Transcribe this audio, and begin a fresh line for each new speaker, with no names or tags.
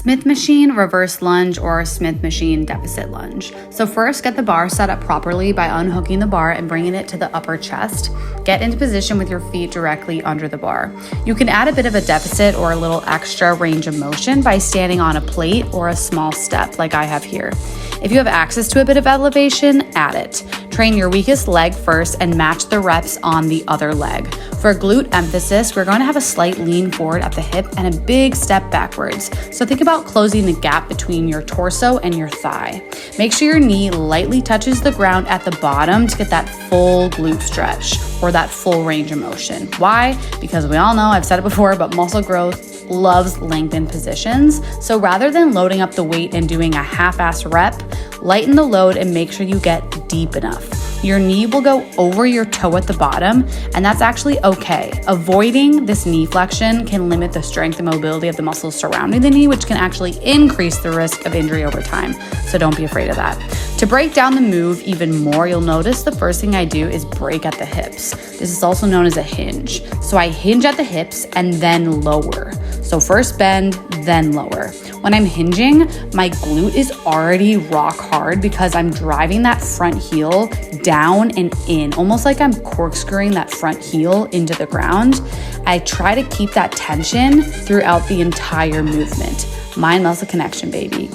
Smith machine reverse lunge or Smith machine deficit lunge. So first, get the bar set up properly by unhooking the bar and bringing it to the upper chest. Get into position with your feet directly under the bar. You can add a bit of a deficit or a little extra range of motion by standing on a plate or a small step like I have here. If you have access to a bit of elevation, add it. Train your weakest leg first and match the reps on the other leg. For glute emphasis, we're going to have a slight lean forward at the hip and a big step backwards. So think about closing the gap between your torso and your thigh. Make sure your knee lightly touches the ground at the bottom to get that full glute stretch or that full range of motion. Why? Because we all know, I've said it before, but muscle growth loves lengthened positions. So rather than loading up the weight and doing a half-ass rep, lighten the load and make sure you get deep enough. Your knee will go over your toe at the bottom, and that's actually okay. Avoiding this knee flexion can limit the strength and mobility of the muscles surrounding the knee, which can actually increase the risk of injury over time. So don't be afraid of that. To break down the move even more, you'll notice the first thing I do is break at the hips. This is also known as a hinge. So I hinge at the hips and then lower. So first bend, then lower. When I'm hinging, my glute is already rock hard because I'm driving that front heel down and in, almost like I'm corkscrewing that front heel into the ground. I try to keep that tension throughout the entire movement. Mind-muscle connection, baby.